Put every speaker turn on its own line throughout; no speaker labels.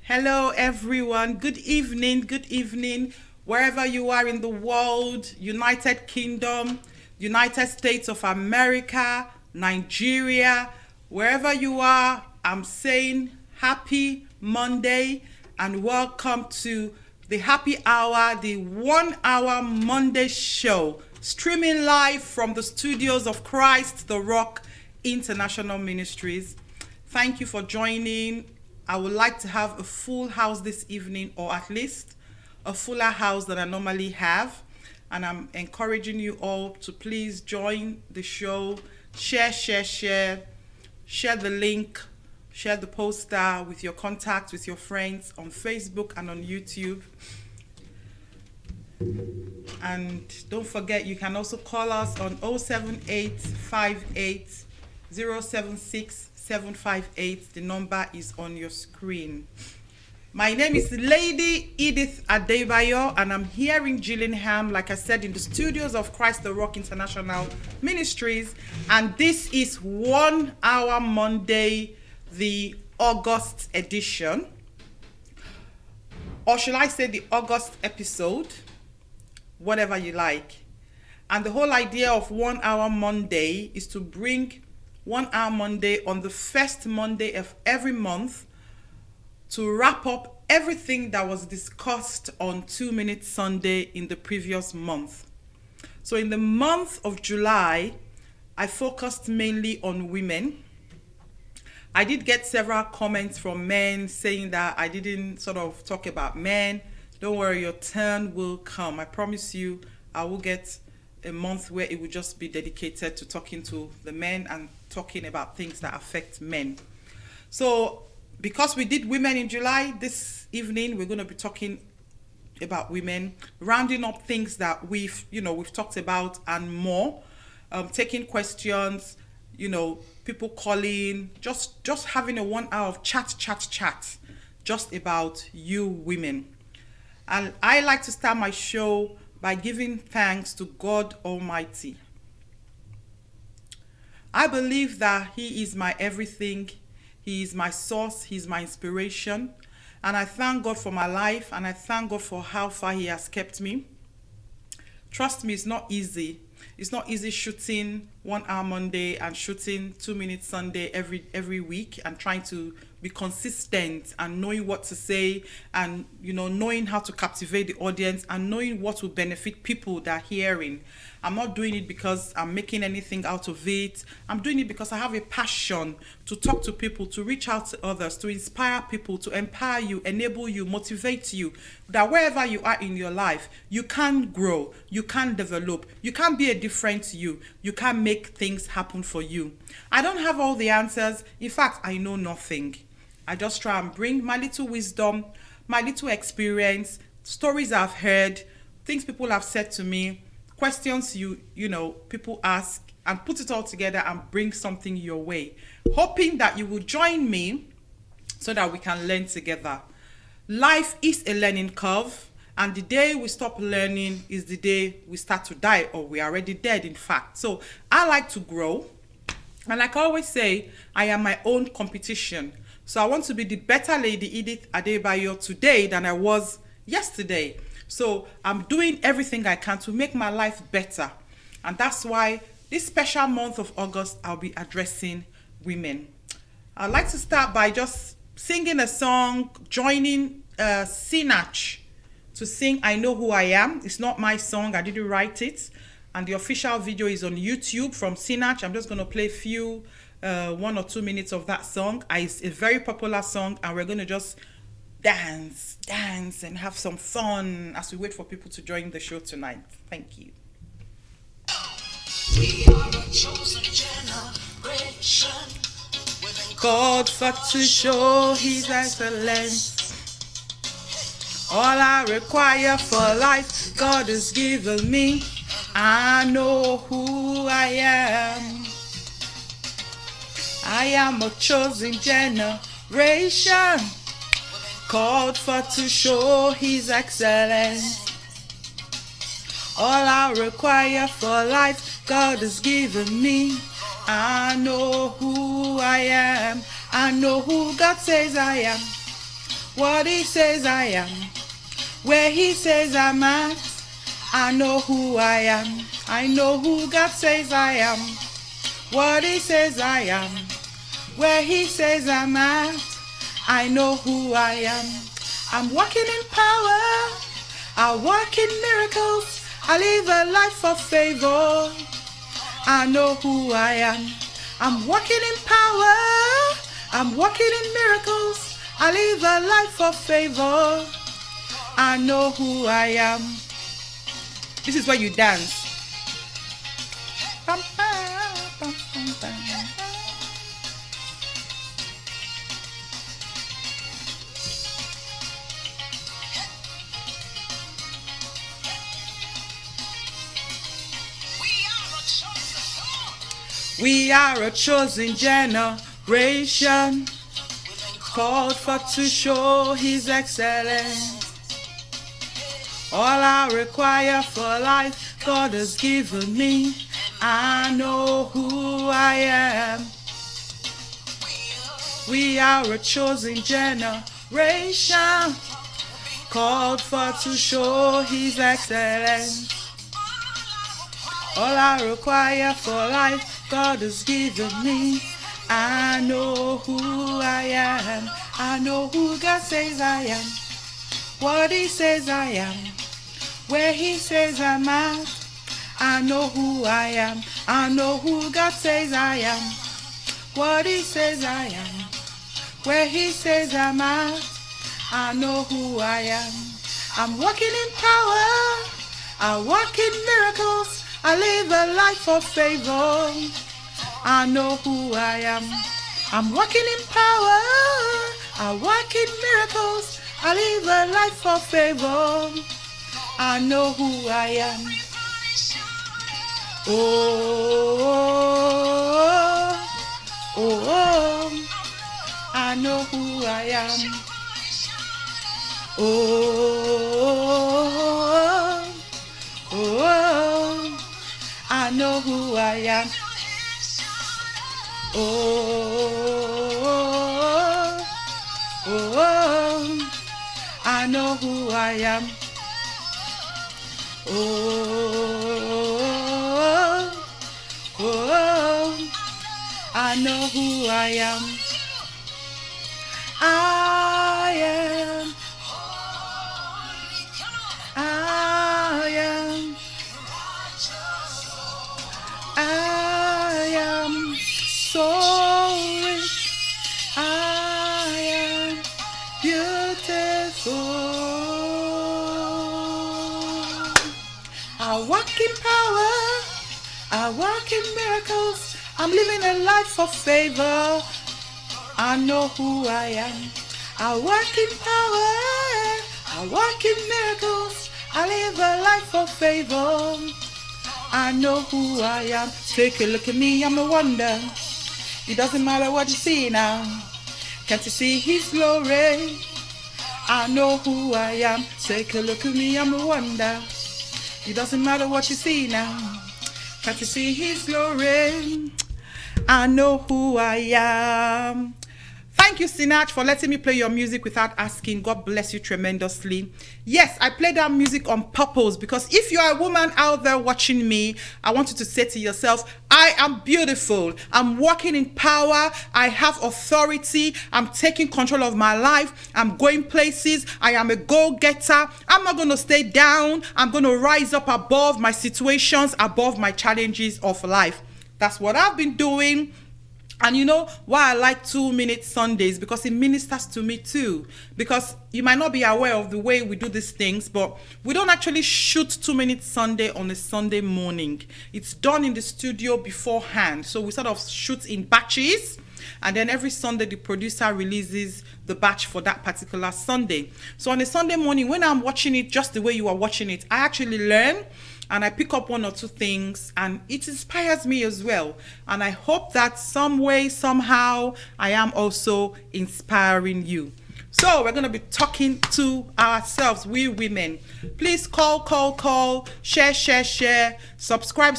Hello, everyone. Good evening, wherever you are in the world, United Kingdom, United States of America, Nigeria, wherever you are, I'm saying happy Monday and welcome to the happy hour, the 1 hour Monday show, streaming live from the studios of Christ the Rock International Ministries. Thank you for joining. I would like to have a full house this evening, or at least a fuller house than I normally have. And I'm encouraging you all to please join the show, share the link, share the poster with your contacts, with your friends on Facebook and on YouTube. And don't forget, you can also call us on 07858 076 758. The number is on your screen. My name is Lady Edith Adebayo, and I'm here in Gillingham, like I said, in the studios of Christ the Rock International Ministries. And this is 1 hour Monday, the August edition. Or should I say the August episode? Whatever you like. And the whole idea of 1 hour Monday is to bring 1 hour Monday on the first Monday of every month to wrap up everything that was discussed on 2 Minute Sunday in the previous month. So in the month of July, I focused mainly on women. I did get several comments from men saying that I didn't sort of talk about men. Don't worry, your turn will come. I promise you, I will get a month where it will just be dedicated to talking to the men and talking about things that affect men. So because we did women in July, this evening we're going to be talking about women, rounding up things that we've talked about and more, taking questions, people calling, just having a 1 hour of chat just about you women. And I like to start my show by giving thanks to God Almighty. I believe that He is my everything. He is my source. He's my inspiration. And I thank God for my life, and I thank God for how far He has kept me. Trust me, it's not easy. It's not easy shooting 1 hour Monday and shooting 2 Minute Sunday every week and trying to be consistent and knowing what to say and knowing how to captivate the audience and knowing what will benefit people that are hearing. I'm not doing it because I'm making anything out of it. I'm doing it because I have a passion to talk to people, to reach out to others, to inspire people, to empower you, enable you, motivate you, that wherever you are in your life, you can grow, you can develop, you can be a different you can make things happen for you. I don't have all the answers. In fact, I know nothing. I just try and bring my little wisdom, my little experience, stories I've heard, things people have said to me, questions people ask, and put it all together and bring something your way, hoping that you will join me so that we can learn together. Life is a learning curve, and the day we stop learning is the day we start to die, or we're already dead, in fact. So I like to grow, and like I always say, I am my own competition. So I want to be the better Lady Edith Adebayo today than I was yesterday. So I'm doing everything I can to make my life better. And that's why this special month of August, I'll be addressing women. I'd like to start by just singing a song, joining Sinach to sing I Know Who I Am. It's not my song, I didn't write it. And the official video is on YouTube from Sinach. I'm just going to play a few 1 or 2 minutes of that song. It's a very popular song, and we're going to just dance and have some fun as we wait for people to join the show tonight. Thank you.
We are a chosen generation,
God for to show His excellence. All I require for life, God has given me. I know who I am. I am a chosen generation, called for to show His excellence. All I require for life, God has given me. I know who I am. I know who God says I am. What he says I am. Where he says I'm at. I know who I am. I know who God says I am. What he says I am. Where he says I'm at. I know who I am. I'm walking in power. I walk in miracles. I live a life of favor. I know who I am. I'm walking in power. I'm walking in miracles. I live a life of favor. I know who I am. This is where you dance. Bam, bam, bam, bam, bam. We are a chosen generation, called for to show his excellence. All I require for life, God has given me. I know who I am. We are a chosen generation, called for to show his excellence. All I require for life, God has given me. I know who I am. I know who God says I am. What he says I am. Where he says I'm at. I know who I am. I know who God says I am. What he says I am. Where he says I'm at. I know who I am. I'm walking in power. I walk in miracles. I live a life of favor. I know who I am. I'm walking in power. I walk in miracles. I live a life of favor. I know who I am. Oh, oh, oh, oh. I know who I am. Oh, oh, oh. I know who I am. Oh, oh, I know who I am. Oh, oh, I know who I am. I am. I am. I am so rich. I am beautiful. I walk in power. I walk in miracles. I'm living a life of favor. I know who I am. I walk in power. I walk in miracles. I live a life of favor. I know who I am. Take a look at me, I'm a wonder. It doesn't matter what you see now. Can't you see his glory? I know who I am. Take a look at me, I'm a wonder. It doesn't matter what you see now. Can't you see his glory? I know who I am. Thank you, Sinach, for letting me play your music without asking. God bless you tremendously. Yes, I play that music on purpose because if you are a woman out there watching me, I want you to say to yourself, I am beautiful. I'm walking in power. I have authority. I'm taking control of my life. I'm going places. I am a go-getter. I'm not going to stay down. I'm going to rise up above my situations, above my challenges of life. That's what I've been doing. And you know why I like 2-minute Sundays? Because it ministers to me too. Because you might not be aware of the way we do these things, but we don't actually shoot 2-minute Sunday on a Sunday morning. It's done in the studio beforehand. So we sort of shoot in batches. And then every Sunday, the producer releases the batch for that particular Sunday. So on a Sunday morning, when I'm watching it just the way you are watching it, I actually learn. And I pick up 1 or 2 things and it inspires me as well. And I hope that some way, somehow, I am also inspiring you. So we're going to be talking to ourselves, we women. Please call, share, subscribe,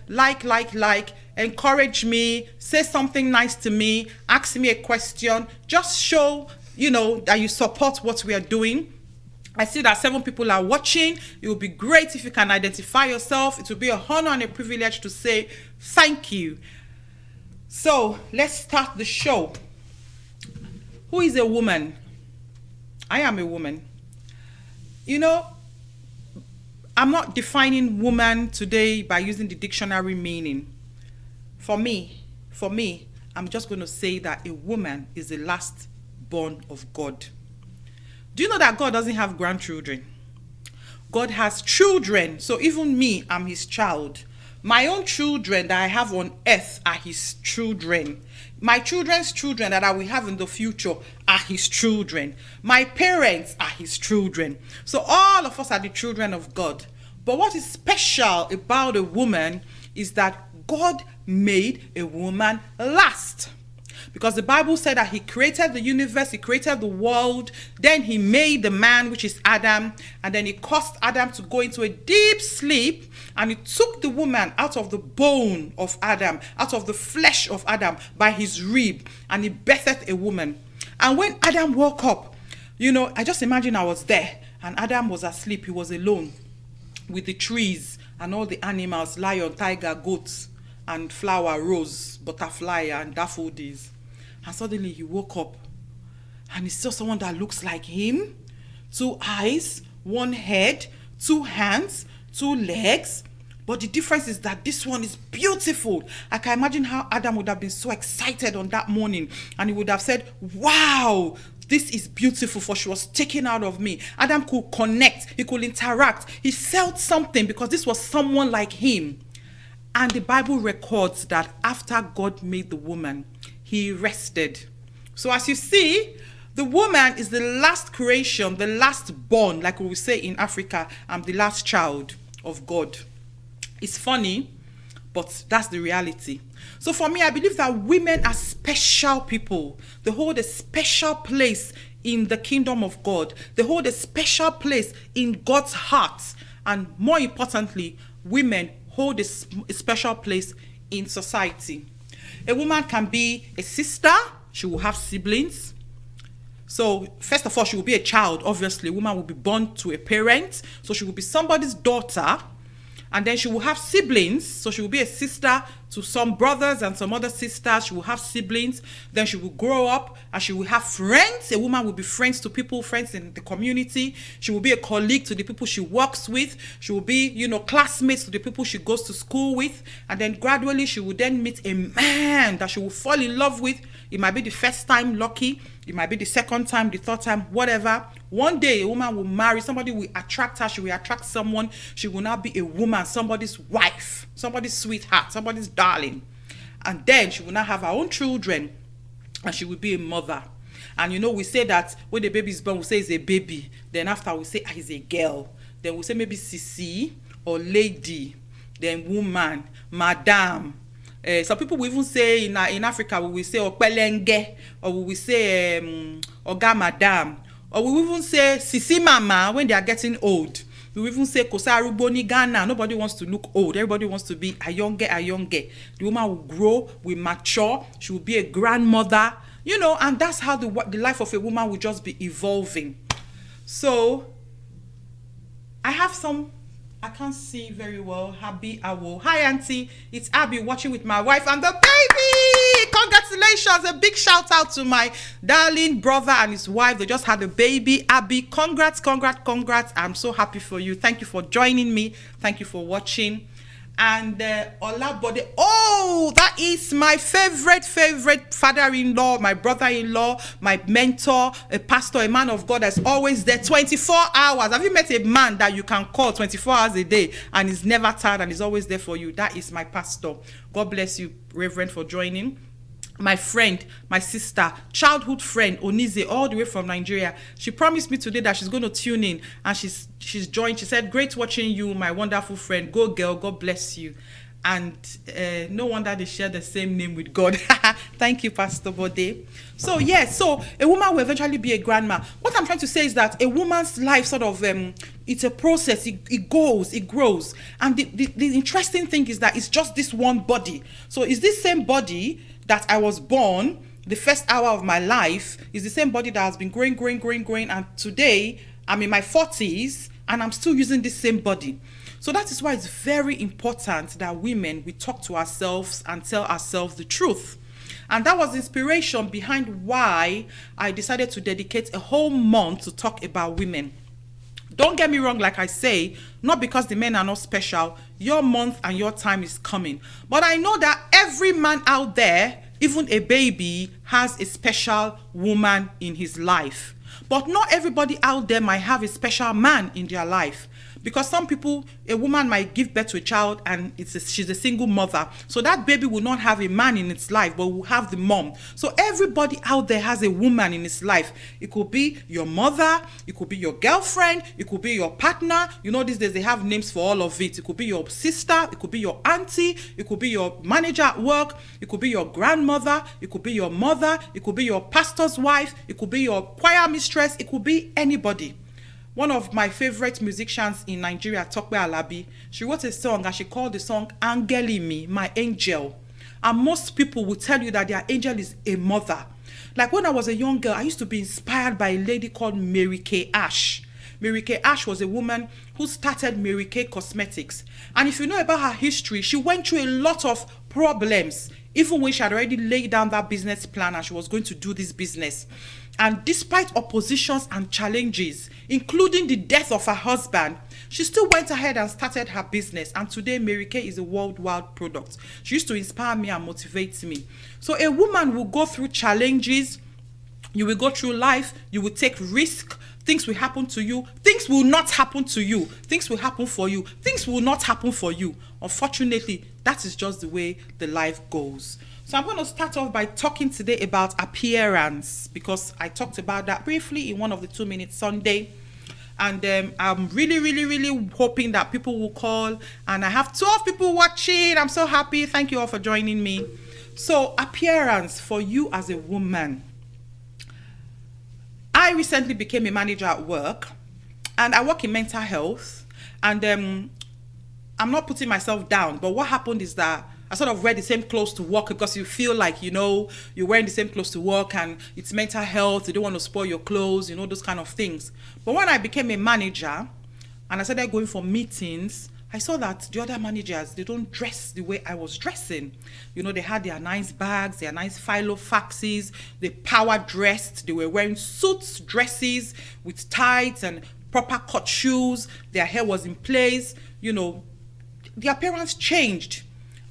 like, encourage me, say something nice to me, ask me a question. Just show that you support what we are doing. I see that 7 people are watching. It would be great if you can identify yourself. It will be a honor and a privilege to say thank you. So let's start the show. Who is a woman? I am a woman. I'm not defining woman today by using the dictionary meaning. For me, I'm just going to say that a woman is the last born of God. Do you know that God doesn't have grandchildren? God has children. So even me, I'm his child. My own children that I have on earth are his children. My children's children that I will have in the future are his children. My parents are his children. So all of us are the children of God. But what is special about a woman is that God made a woman last. Because the Bible said that he created the universe, he created the world, then he made the man, which is Adam, and then he caused Adam to go into a deep sleep, and he took the woman out of the bone of Adam, out of the flesh of Adam by his rib, and he birthed a woman. And when Adam woke up, I just imagine I was there, and Adam was asleep, he was alone with the trees and all the animals, lion, tiger, goats, and flower, rose, butterfly, and daffodils. And suddenly he woke up and he saw someone that looks like him. 2 eyes, 1 head, 2 hands, 2 legs. But the difference is that this one is beautiful. I can imagine how Adam would have been so excited on that morning. And he would have said, wow, this is beautiful, for she was taken out of me. Adam could connect. He could interact. He felt something because this was someone like him. And the Bible records that after God made the woman, he rested. So as you see, the woman is the last creation, the last born, like we say in Africa, I'm the last child of God. It's funny, but that's the reality. So for me, I believe that women are special people. They hold a special place in the kingdom of God. They hold a special place in God's heart. And more importantly, women hold a special place in society. A woman can be a sister. She will have siblings. So first of all, she will be a child. Obviously, a woman will be born to a parent. So she will be somebody's daughter. And then she will have siblings. So she will be a sister to some brothers and some other sisters. She will have siblings. Then she will grow up and she will have friends. A woman will be friends to people, friends in the community. She will be a colleague to the people she works with. She will be, classmates to the people she goes to school with. And then gradually she will then meet a man that she will fall in love with. It might be the first time, lucky. It might be the second time, the third time, whatever. One day, a woman will marry. Somebody will attract her. She will attract someone. She will now be a woman, somebody's wife, somebody's sweetheart, somebody's darling. And then she will now have her own children. And she will be a mother. And we say that when the baby is born, we say it's a baby. Then after, we say it's a girl. Then we say maybe Sisi or lady. Then woman, madam. Some people will even say in Africa, we will say Opelenge, or we will say Oga Madam, or we will even say Sisi Mama when they are getting old. We will even say Kosaru Boni Ghana. Nobody wants to look old. Everybody wants to be a young girl. The woman will grow, will mature. She will be a grandmother, and that's how the life of a woman will just be evolving. So I have some. I can't see very well. Abby Awo. Hi, Auntie. It's Abby watching with my wife and the baby. Congratulations. A big shout out to my darling brother and his wife. They just had a baby. Abby, congrats. I'm so happy for you. Thank you for joining me. Thank you for watching. And Olabode. Oh, that is my favorite father-in-law, my brother-in-law, my mentor, a pastor, a man of God that's always there 24 hours. Have you met a man that you can call 24 hours a day and is never tired and is always there for you? That is my pastor. God bless you, Reverend, for joining. My friend, my sister, childhood friend, Onize, all the way from Nigeria. She promised me today that she's going to tune in, and she's joined. She said, great watching you, my wonderful friend. Go girl, God bless you. And no wonder they share the same name with God. Thank you, Pastor Bode. So yes, so a woman will eventually be a grandma. What I'm trying to say is that a woman's life sort of, it's a process. It goes, it grows. And the interesting thing is that it's just this one body. So it's this same body that I was born, the first hour of my life is the same body that has been growing, and today I'm in my 40s and I'm still using this same body. So that is why it's very important that women, we talk to ourselves and tell ourselves the truth. And that was inspiration behind why I decided to dedicate a whole month to talk about women. Don't get me wrong, like I say, not because the men are not special. Your month and your time is coming. But I know that every man out there, even a baby, has a special woman in his life. But not everybody out there might have a special man in their life. Because some people, a woman might give birth to a child and she's a single mother. So that baby will not have a man in its life, but will have the mom. So everybody out there has a woman in its life. It could be your mother, it could be your girlfriend, it could be your partner. You know, these days they have names for all of it. It could be your sister, it could be your auntie, it could be your manager at work, it could be your grandmother, it could be your mother, it could be your pastor's wife, it could be your choir mistress, it could be anybody. One of my favorite musicians in Nigeria, Tokwe Alabi, she wrote a song and she called the song Angeli Me, My Angel. And most people will tell you that their angel is a mother. Like when I was a young girl, I used to be inspired by a lady called Mary Kay Ash. Mary Kay Ash was a woman who started Mary Kay Cosmetics. And if you know about her history, she went through a lot of problems, even when she had already laid down that business plan and she was going to do this business. And despite oppositions and challenges, including the death of her husband, she still went ahead and started her business. And today, Mary Kay is a worldwide product. She used to inspire me and motivate me. So a woman will go through challenges. You will go through life. You will take risk. Things will happen to you. Things will not happen to you. Things will happen for you. Things will not happen for you. Unfortunately, that is just the way the life goes. So I'm going to start off by talking today about appearance, because I talked about that briefly in one of the 2-minute Sunday. And I'm really hoping that people will call. And I have 12 people watching. I'm so happy. Thank you all for joining me. So appearance for you as a woman. I recently became a manager at work, and I work in mental health. And I'm not putting myself down, but what happened is that I sort of wear the same clothes to work because you feel like, you know, you're wearing the same clothes to work and it's mental health. You don't want to spoil your clothes, you know, those kind of things. But when I became a manager and I started going for meetings, I saw that the other managers, they don't dress the way I was dressing. You know, they had their nice bags, their nice philo faxes, they power dressed, they were wearing suits, dresses with tights and proper cut shoes. Their hair was in place, you know, the appearance changed.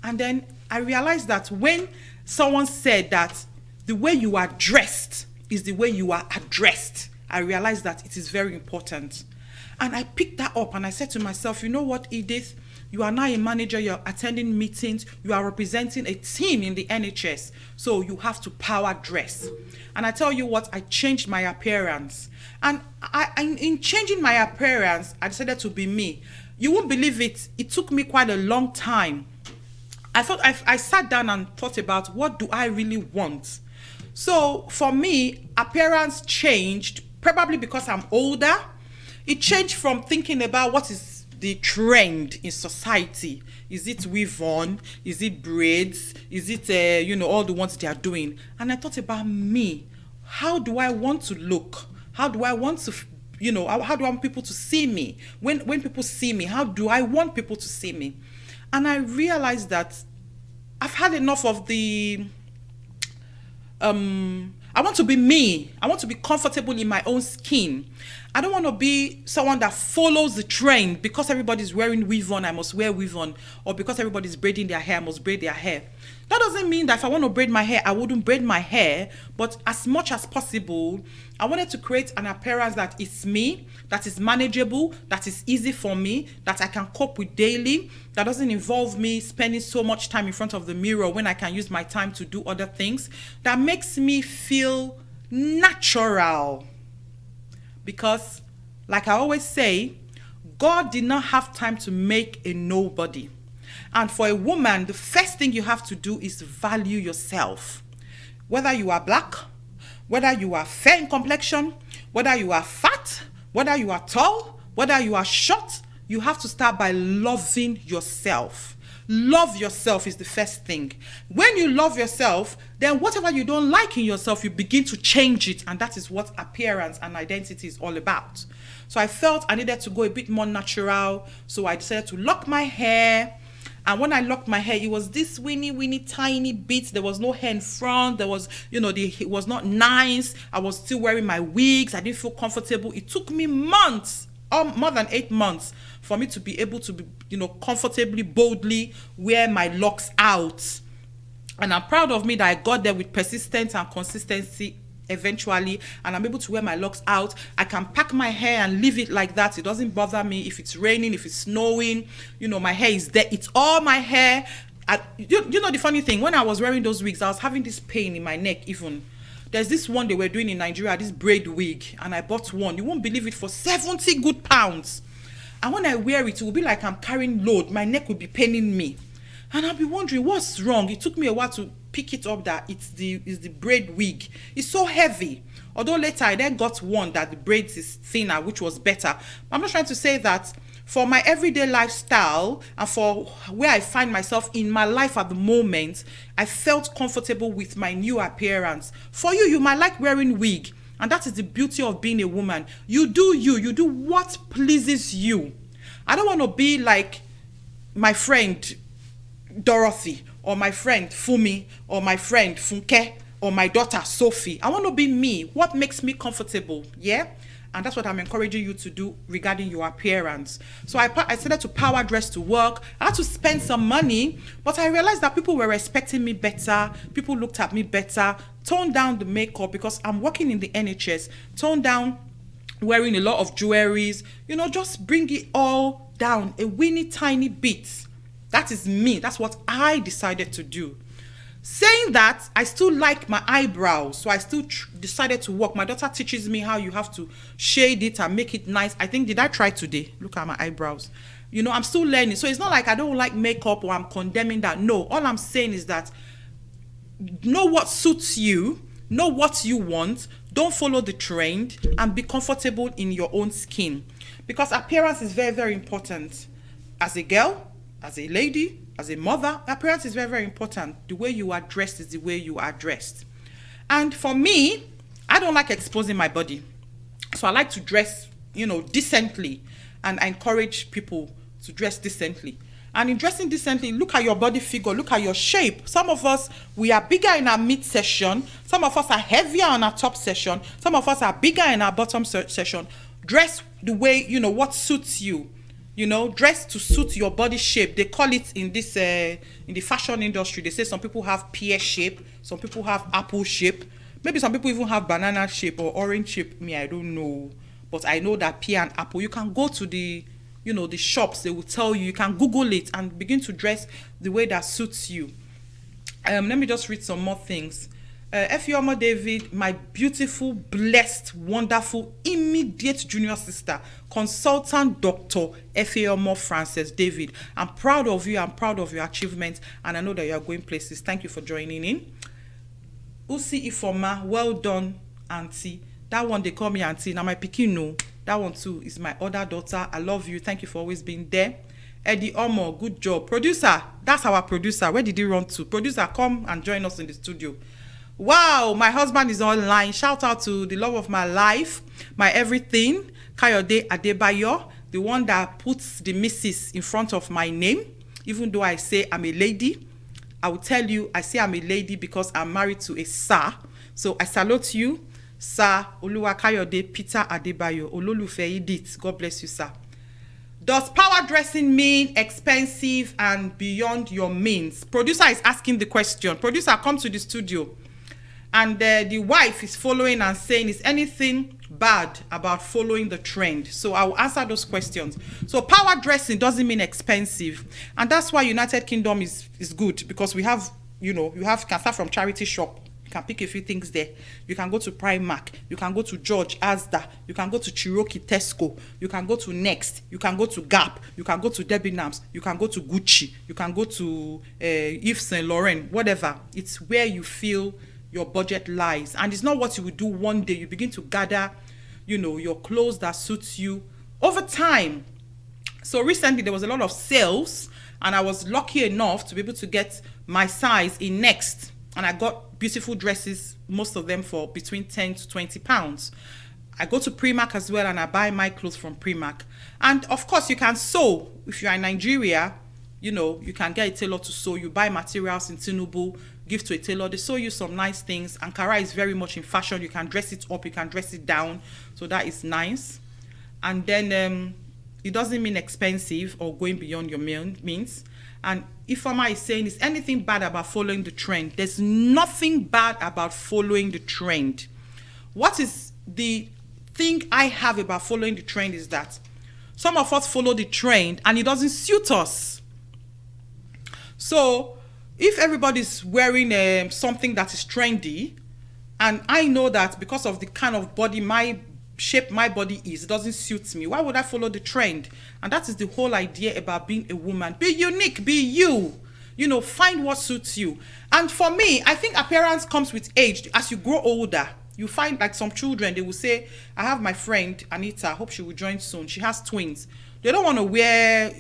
And then I realized that when someone said that the way you are dressed is the way you are addressed, I realized that it is very important. And I picked that up and I said to myself, you know what, Edith? You are now a manager, you're attending meetings, you are representing a team in the NHS, so you have to power dress. And I tell you what, I changed my appearance. And in changing my appearance, I decided to be me. You won't believe it, it took me quite a long time. I sat down and thought about, what do I really want? So for me, appearance changed, probably because I'm older. It changed from thinking about what is the trend in society. Is it weave on? Is it braids? Is it, you know, all the ones they are doing? And I thought about me. How do I want to look? How do I want to, you know, how do I want people to see me? When people see me, how do I want people to see me? And I realized that I've had enough of the, I want to be me. I want to be comfortable in my own skin. I don't want to be someone that follows the trend. Because everybody's wearing weave on, I must wear weave on. Or because everybody's braiding their hair, I must braid their hair. That doesn't mean that if I want to braid my hair, I wouldn't braid my hair. But as much as possible, I wanted to create an appearance that is me, that is manageable, that is easy for me, that I can cope with daily, that doesn't involve me spending so much time in front of the mirror when I can use my time to do other things, that makes me feel natural. Because, like I always say, God did not have time to make a nobody. And for a woman, the first thing you have to do is value yourself. Whether you are black, whether you are fair in complexion, whether you are fat, whether you are tall, whether you are short, you have to start by loving yourself. Love yourself is the first thing. When you love yourself, then whatever you don't like in yourself, you begin to change it. And that is what appearance and identity is all about. So I felt I needed to go a bit more natural. So I decided to lock my hair. And when I locked my hair, it was this weeny, tiny bit. There was no hair in front. There was, it was not nice. I was still wearing my wigs. I didn't feel comfortable. It took me months, more than 8 months, for me to be able to be, comfortably, boldly wear my locks out. And I'm proud of me that I got there with persistence and consistency eventually, and I'm able to wear my locks out. I can pack my hair and leave it like that. It doesn't bother me if it's raining, if it's snowing. My hair is there. It's all my hair. The funny thing, when I was wearing those wigs, I was having this pain in my neck even. There's this one they were doing in Nigeria, this braid wig, and I bought one. You won't believe it, for 70 good pounds. And when I wear it, it will be like I'm carrying load. My neck will be paining me. And I'll be wondering, what's wrong? It took me a while to pick it up that it's the braid wig. It's so heavy. Although later I then got one that the braids is thinner, which was better. I'm not trying to say that for my everyday lifestyle and for where I find myself in my life at the moment, I felt comfortable with my new appearance. For you, you might like wearing wig. And that is the beauty of being a woman. You do you. You do what pleases you. I don't want to be like my friend Dorothy, or my friend Fumi, or my friend Funke, or my daughter Sophie. I want to be me. What makes me comfortable? Yeah? And that's what I'm encouraging you to do regarding your appearance. So I started to power dress to work. I had to spend some money, but I realized that people were respecting me better. People looked at me better. Toned down the makeup because I'm working in the NHS. Toned down wearing a lot of jewelries. Just bring it all down a weeny tiny bit. That is me. That's what I decided to do. Saying that, I still like my eyebrows, so I still decided to work. My daughter teaches me how you have to shade it and make it nice. I think, did I try today? Look at my eyebrows. I'm still learning. So it's not like I don't like makeup or I'm condemning that. No, all I'm saying is that know what suits you, know what you want, don't follow the trend, and be comfortable in your own skin. Because appearance is very, very important. As a girl, as a lady, as a mother, appearance is very, very important. The way you are dressed is the way you are dressed. And for me, I don't like exposing my body. So I like to dress, decently. And I encourage people to dress decently. And in dressing decently, look at your body figure, look at your shape. Some of us, we are bigger in our mid-section. Some of us are heavier on our top section. Some of us are bigger in our bottom section. Dress the way, what suits you. Dress to suit your body shape. They call it in this in the fashion industry. They say some people have pear shape, some people have apple shape. Maybe some people even have banana shape or orange shape. Me, I don't know, but I know that pear and apple. You can go to the the shops. They will tell you. You can Google it and begin to dress the way that suits you. Let me just read some more things. Efiomo David, my beautiful, blessed, wonderful, immediate junior sister, consultant Dr. Efiomo Frances David. I'm proud of you. I'm proud of your achievements, and I know that you are going places. Thank you for joining in. Usi Ifoma, well done, auntie. That one they call me auntie. Now my pikin no. That one too is my other daughter. I love you. Thank you for always being there. Eddie Omo, good job. Producer, that's our producer. Where did he run to? Producer, come and join us in the studio. Wow, my husband is online. Shout out to the love of my life, my everything, Kayode Adebayo, the one that puts the missus in front of my name, even though I say I'm a lady. I will tell you, I say I'm a lady because I'm married to a sir. So I salute you, Sir Oluwa Kayode Peter Adebayo, Ololufe Edith. God bless you, sir. Does power dressing mean expensive and beyond your means? Producer is asking the question. Producer, come to the studio. And the wife is following and saying, is anything bad about following the trend? So I will answer those questions. So power dressing doesn't mean expensive. And that's why United Kingdom is good, because we have, you can start from charity shop. You can pick a few things there. You can go to Primark. You can go to George Asda. You can go to Cherokee Tesco. You can go to Next. You can go to Gap. You can go to Debenhams. You can go to Gucci. You can go to Yves Saint Laurent. Whatever. It's where you feel your budget lies. And it's not what you will do one day. You begin to gather, your clothes that suits you over time. So recently there was a lot of sales, And I was lucky enough to be able to get my size in Next. And I got beautiful dresses, most of them for between 10 to 20 pounds. I go to Primark as well, and I buy my clothes from Primark. And of course, you can sew. If you're in Nigeria, you know, you can get a tailor to sew. You buy materials in Tinubu, give to a tailor. They sew you some nice things. Ankara is very much in fashion. You can dress it up, you can dress it down. So that is nice. And then it doesn't mean expensive or going beyond your means. And Ifeoma is saying, is anything bad about following the trend? There's nothing bad about following the trend. What is the thing I have about following the trend is that some of us follow the trend and it doesn't suit us. So if everybody's wearing something that is trendy, and I know that because of the kind of body my body is, it doesn't suit me, why would I follow the trend? And that is the whole idea about being a woman. Be unique, be you. You know, find what suits you. And for me, I think appearance comes with age. As you grow older, you find like some children, they will say, I have my friend Anita, I hope she will join soon. She has twins. They don't want to wear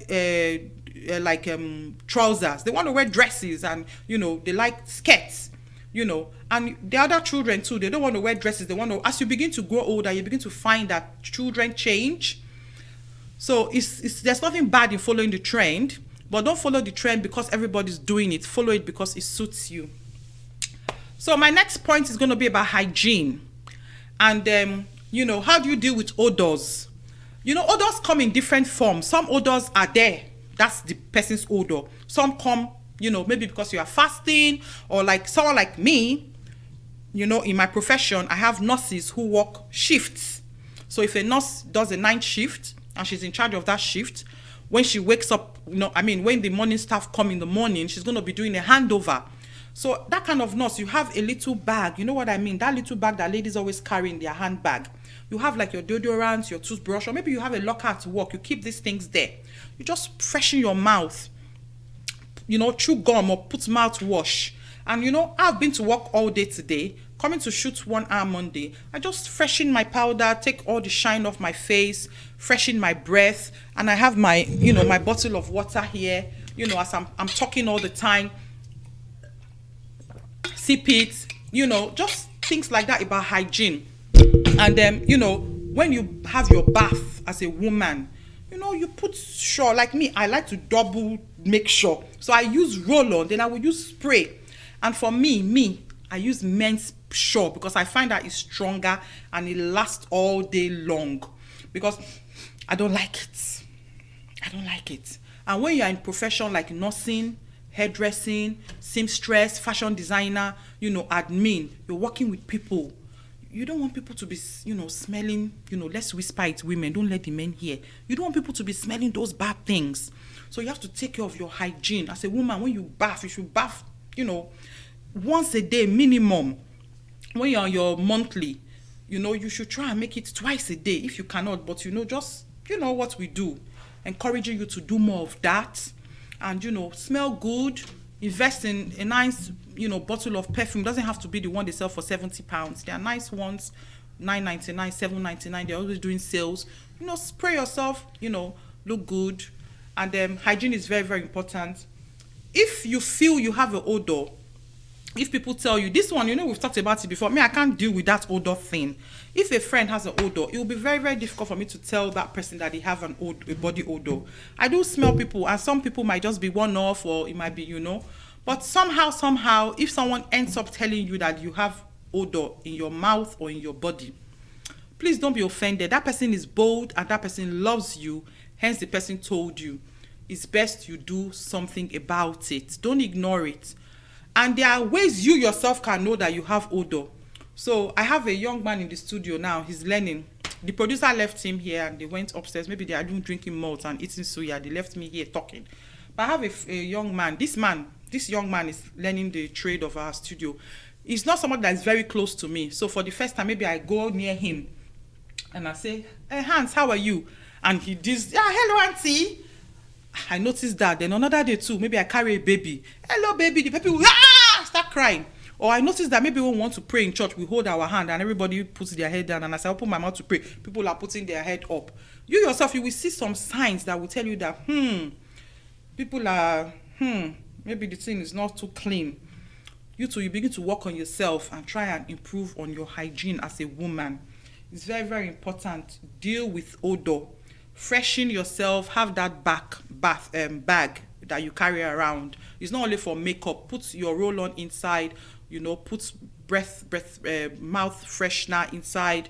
trousers. They want to wear dresses, and you know, they like skirts, you know. And the other children too, they don't want to wear dresses. They want to, as you begin to grow older, you begin to find that children change. So there's nothing bad in following the trend, but don't follow the trend because everybody's doing it. Follow it because it suits you. So my next point is going to be about hygiene. And you know, how do you deal with odors? You know, odors come in different forms. Some odors are there. That's the person's odor. Some come, you know, maybe because you are fasting, or like someone like me, you know, in my profession, I have nurses who work shifts. So if a nurse does a night shift and she's in charge of that shift, when she wakes up, you know, I mean, when the morning staff come in the morning, she's going to be doing a handover. So that kind of nurse, you have a little bag. You know what I mean? That little bag that ladies always carry in their handbag. You have like your deodorant, your toothbrush, or maybe you have a locker at work. You keep these things there. You just freshen your mouth, you know, chew gum or put mouthwash. And you know, I've been to work all day today, coming to shoot 1 hour Monday. I just freshen my powder, take all the shine off my face, freshen my breath, and I have my, you know, my bottle of water here, you know, as I'm talking all the time. Sip it, you know, just things like that about hygiene. And then, you know, when you have your bath as a woman, you know, you put sure, like me, I like to double make sure. So I use roll-on, then I will use spray. And for me, I use men's Sure, because I find that it's stronger and it lasts all day long. Because I don't like it. I don't like it. And when you're in profession like nursing, hairdressing, seamstress, fashion designer, you know, admin, you're working with people. You don't want people to be, you know, smelling, you know, let's whisper it, women, don't let the men hear. You don't want people to be smelling those bad things. So you have to take care of your hygiene. As a woman, when you bath, you should bath, you know, once a day minimum. When you're on your monthly, you know, you should try and make it twice a day if you cannot. But, you know, just, you know, what we do. Encouraging you to do more of that. And, you know, smell good. Invest in a nice, you know, bottle of perfume. It doesn't have to be the one they sell for 70 pounds. There are nice ones, $9.99, $7.99. They're always doing sales. You know, spray yourself, you know, look good. And hygiene is very, very important. If you feel you have an odor, if people tell you, this one, you know, we've talked about it before. Me, I can't deal with that odor thing. If a friend has an odor, it will be very, very difficult for me to tell that person that they have a body odor. I do smell people, and some people might just be one-off, or it might be, you know. But somehow, if someone ends up telling you that you have odor in your mouth or in your body, please don't be offended. That person is bold, and that person loves you. Hence, the person told you. It's best you do something about it. Don't ignore it. And there are ways you yourself can know that you have odor. So I have a young man in the studio now. He's learning. The producer left him here and they went upstairs. Maybe they are doing drinking malt and eating suya. They left me here talking. But I have a young man. This young man is learning the trade of our studio. He's not someone that is very close to me. So for the first time, maybe I go near him and I say, "Hey, Hans, how are you?" And he does, "Yeah, hello, auntie." I noticed that. Then another day too, maybe I carry a baby. "Hello, baby." The baby will start crying. Or I noticed that maybe we want to pray in church. We hold our hand and everybody puts their head down. And as I open my mouth to pray, people are putting their head up. You yourself, you will see some signs that will tell you that, people are, maybe the thing is not too clean. You begin to work on yourself and try and improve on your hygiene as a woman. It's very, very important. Deal with odor. Freshen yourself. Have that bag that you carry around. It's not only for makeup. Put your roll-on inside. Put mouth freshener inside.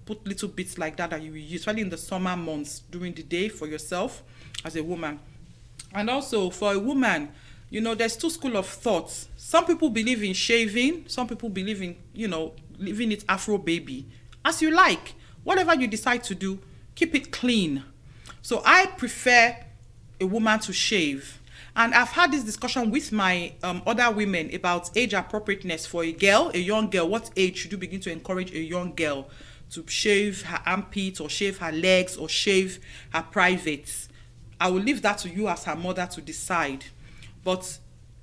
Put little bits like that you will use, especially in the summer months during the day for yourself as a woman. And also for a woman, there's two schools of thoughts. Some people believe in shaving. Some people believe in, leaving it Afro baby. As you like. Whatever you decide to do, keep it clean. So I prefer a woman to shave. And I've had this discussion with my other women about age appropriateness for a young girl. What age should you begin to encourage a young girl to shave her armpits or shave her legs or shave her privates? I will leave that to you as her mother to decide. But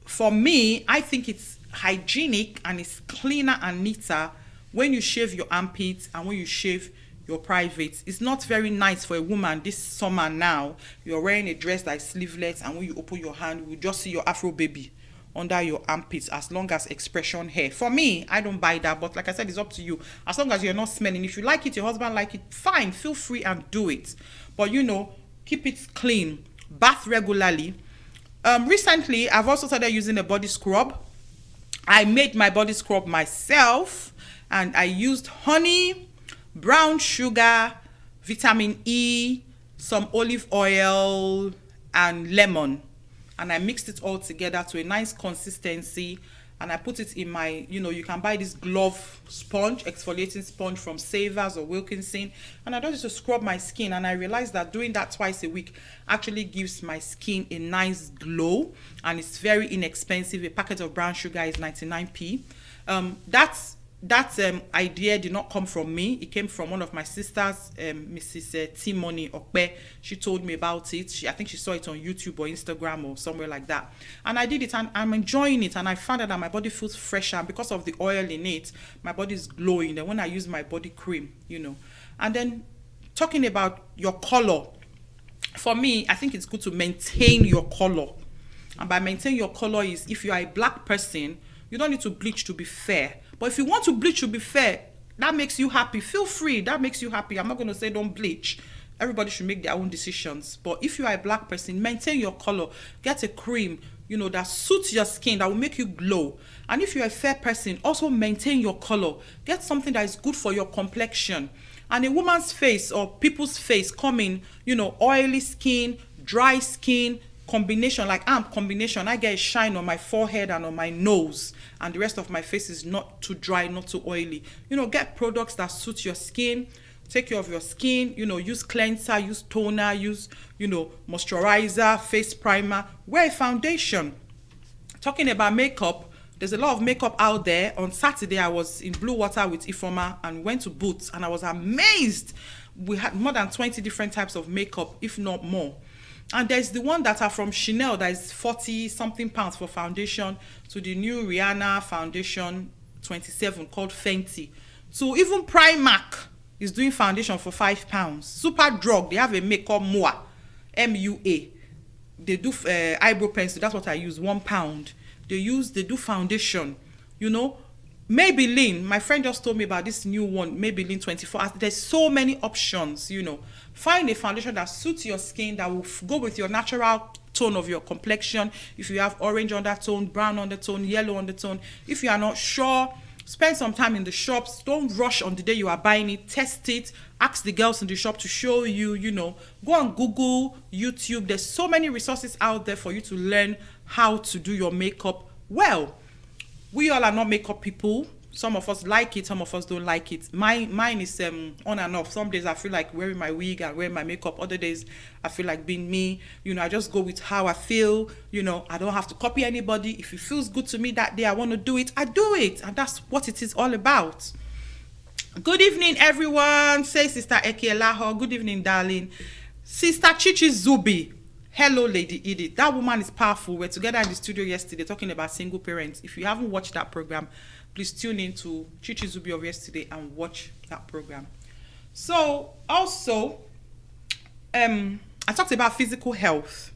for me, I think it's hygienic and it's cleaner and neater when you shave your armpits and when you shave your privates. It's not very nice for a woman this summer now. You're wearing a dress that is sleeveless, and when you open your hand, you will just see your Afro baby under your armpits, as long as expression hair. For me, I don't buy that, but like I said, it's up to you. As long as you're not smelling. If you like it, your husband like it, fine, feel free and do it. But keep it clean. Bath regularly. Recently, I've also started using a body scrub. I made my body scrub myself, and I used honey, brown sugar, vitamin E, some olive oil, and lemon. And I mixed it all together to a nice consistency. And I put it in my, you can buy this glove sponge, exfoliating sponge from Savers or Wilkinson. And I just used to scrub my skin. And I realized that doing that twice a week actually gives my skin a nice glow. And it's very inexpensive. A packet of brown sugar is 99p. That idea did not come from me. It came from one of my sisters, Mrs. Timoni Okpe. She told me about it. I think she saw it on YouTube or Instagram or somewhere like that. And I did it, and I'm enjoying it. And I found out that my body feels fresher. And because of the oil in it, my body is glowing. Then when I use my body cream, And then talking about your color, for me, I think it's good to maintain your color. And by maintain your color is, if you are a black person, you don't need to bleach to be fair. But if you want to bleach to be fair, that makes you happy, feel free. That makes you happy. I'm not going to say don't bleach. Everybody should make their own decisions. But if you are a black person, maintain your color. Get a cream, that suits your skin, that will make you glow. And if you're a fair person, also maintain your color. Get something that is good for your complexion. And a woman's face or people's face come in, oily skin, dry skin, combination, like combination. I get a shine on my forehead and on my nose, and the rest of my face is not too dry, not too oily. Get products that suit your skin. Take care of your skin. Use cleanser, use toner, use moisturizer, face primer, wear a foundation. Talking about makeup, there's a lot of makeup out there. On Saturday, I was in Blue Water with Ifoma and went to Boots, and I was amazed. We had more than 20 different types of makeup, if not more. And there's the one that are from Chanel that is 40 something pounds for foundation, to the new Rihanna foundation 27 called Fenty. So even Primark is doing foundation for £5. Superdrug, they have a makeup MUA, MUA. They do eyebrow pencil, that's what I use, £1. They do foundation, Maybelline, my friend just told me about this new one, Maybelline 24. There's so many options, Find a foundation that suits your skin, that will go with your natural tone of your complexion. If you have orange undertone, brown undertone, yellow undertone. If you are not sure, spend some time in the shops. Don't rush on the day you are buying it. Test it. Ask the girls in the shop to show you, Go on Google, YouTube. There's so many resources out there for you to learn how to do your makeup well. We all are not makeup people. Some of us like it, some of us don't like it. Mine is on and off. Some days I feel like wearing my wig and wearing my makeup. Other days I feel like being me. I just go with how I feel. I don't have to copy anybody. If it feels good to me that day, I want to do it, I do it. And that's what it is all about. Good evening, everyone. Say Sister Eke Elaho. Good evening, darling. Sister Chichi Zubi. Hello, Lady Edith. That woman is powerful. We're together in the studio yesterday talking about single parents. If you haven't watched that program, please tune in to Chichi Zubi of yesterday and watch that program. So, also, I talked about physical health.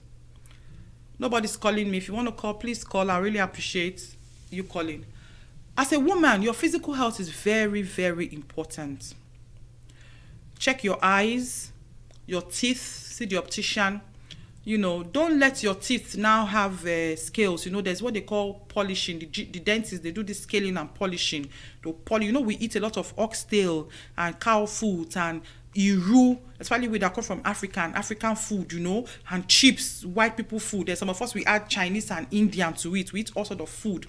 Nobody's calling me. If you want to call, please call. I really appreciate you calling. As a woman, your physical health is very, very important. Check your eyes, your teeth, see the optician. You know, don't let your teeth now have scales. You know, there's what they call polishing. The dentists, they do this scaling and polishing. You know, we eat a lot of oxtail and cow food and iru, especially with that come from African food, you know, and chips, white people food. There's some of us, we add Chinese and Indian to it. We eat all sort of food.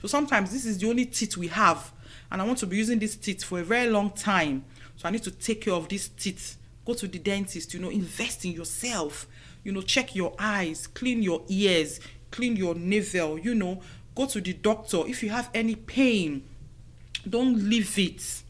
So sometimes this is the only teeth we have. And I want to be using these teeth for a very long time. So I need to take care of these teeth. Go to the dentist, you know, invest in yourself. You know, check your eyes, clean your ears, clean your navel, you know. Go to the doctor. If you have any pain, don't leave it.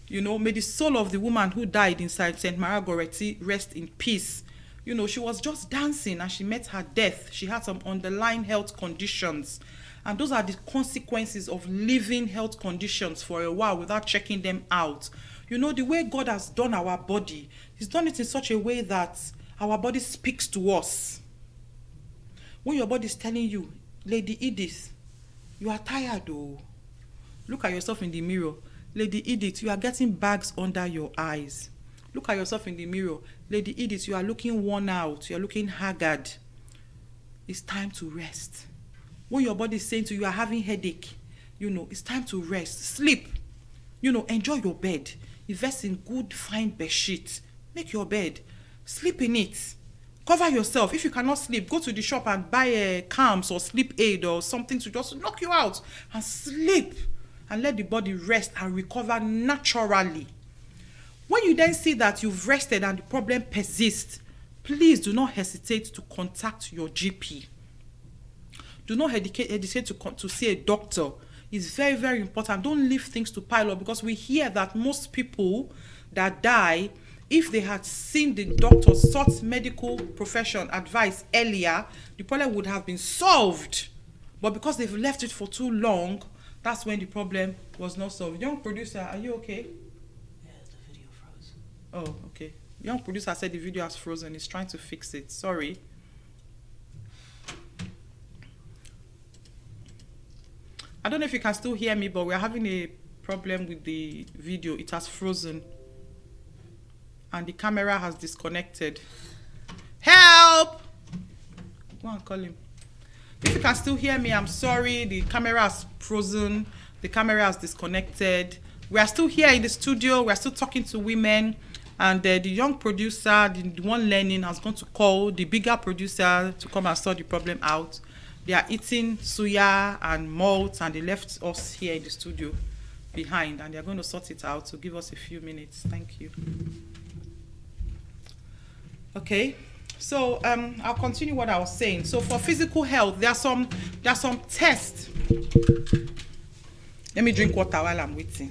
You know, may the soul of the woman who died inside St. Maria Goretti rest in peace. You know, she was just dancing and she met her death. She had some underlying health conditions. And those are the consequences of living health conditions for a while without checking them out. You know, the way God has done our body, He's done it in such a way that our body speaks to us. When your body is telling you, Lady Edith, you are tired though. Look at yourself in the mirror. Lady Edith, you are getting bags under your eyes. Look at yourself in the mirror. Lady Edith, you are looking worn out. You are looking haggard. It's time to rest. When your body is saying to you, you are having headache, you know, it's time to rest. Sleep. You know, enjoy your bed. Invest in good, fine bed sheet. Make your bed. Sleep in it. Cover yourself. If you cannot sleep, go to the shop and buy a calms or sleep aid or something to just knock you out and sleep and let the body rest and recover naturally. When you then see that you've rested and the problem persists, please do not hesitate to contact your GP. Do not hesitate to see a doctor. It's very, very important. Don't leave things to pile up, because we hear that most people that die, if they had seen the doctor, sought medical profession advice earlier, the problem would have been solved. But because they've left it for too long, that's when the problem was not solved. Young producer, are you okay?
Yeah, the video froze.
Oh, okay. Young producer said the video has frozen. He's trying to fix it. Sorry. I don't know if you can still hear me, but we're having a problem with the video. It has frozen. And the camera has disconnected. Help! Go and call him. If you can still hear me, I'm sorry. The camera has frozen. The camera has disconnected. We are still here in the studio. We are still talking to women. And the young producer, the one learning, has gone to call the bigger producer to come and sort the problem out. They are eating suya and malt, and they left us here in the studio behind. And they are going to sort it out. So give us a few minutes. Thank you. Okay, so I'll continue what I was saying. So for physical health, there are some tests. Let me drink water while I'm waiting.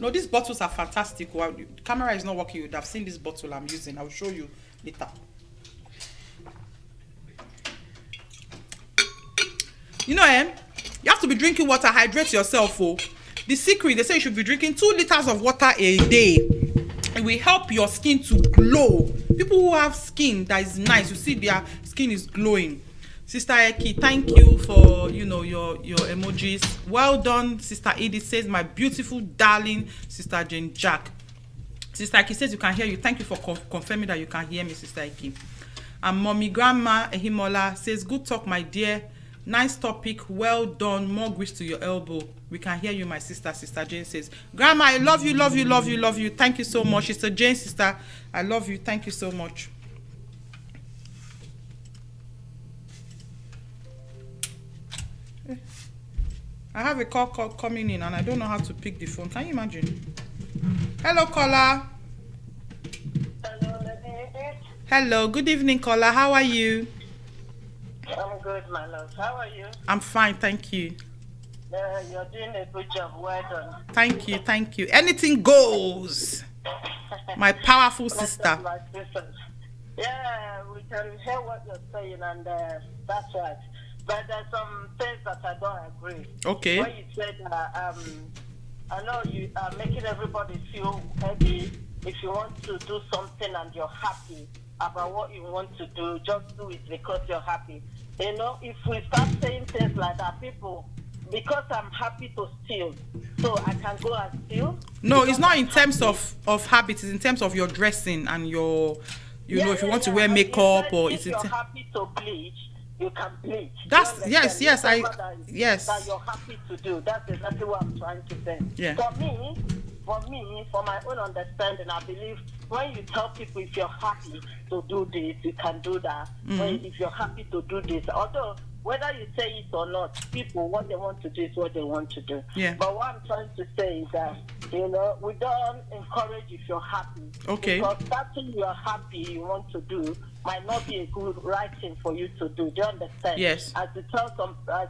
No, these bottles are fantastic. Well, the camera is not working. You'd have seen this bottle I'm using. I'll show you later. You know, you have to be drinking water. Hydrate yourself. Oh, the secret, they say you should be drinking 2 liters of water a day. It will help your skin to glow. People who have skin that is nice, you see their skin is glowing. Sister Eki, thank you for, you know, your emojis. Well done. Sister Edith says, my beautiful darling Sister Jane Jack. Sister Eki says you can hear you. Thank you for confirming that you can hear me, Sister Eki. And Mommy Grandma Ehimola says, good talk, my dear. Nice topic. Well done. More grease to your elbow. We can hear you, my sister. Sister Jane says, Grandma, I love you, love you, love you, love you. Thank you so much. Sister Jane, sister, I love you. Thank you so much. I have a call coming in and I don't know how to pick the phone. Can you imagine? Hello, caller.
Hello, Lady.
Hello. Good evening, caller. How are you?
I'm good, my love. How are you?
I'm fine, thank you.
You're doing a good job. Well done.
Thank you, thank you. Anything goes. My powerful sister.
My sisters. Yeah, we can hear what you're saying, and that's right. But there's some things that I don't agree.
Okay.
When you said, I know you are making everybody feel heavy. If you want to do something and you're happy, about what you want to do. Just do it because you're happy. You know, if we start saying things like that, people, because I'm happy to steal, so I can go and steal.
No, it's
Because
not
I'm
in terms
happy.
of habits. It's in terms of your dressing and your, you know,
Yeah,
if you
yeah,
want to
yeah.
wear
And you
makeup
said
or
if
it's
you're happy to bleach, you can bleach. Do you
that's
understand?
yes, I
Whatever that
yes.
you're happy to do. That's exactly what I'm trying to say.
Yeah.
For my own understanding, I believe when you tell people if you're happy to do this, you can do that. If you're happy to do this, although whether you say it or not, people, what they want to do is what they want to do.
Yeah.
But what I'm trying to say is that, you know, we don't encourage if you're happy.
Okay.
Because that thing you're happy you want to do might not be a good right thing for you to do. Do you understand?
Yes.
As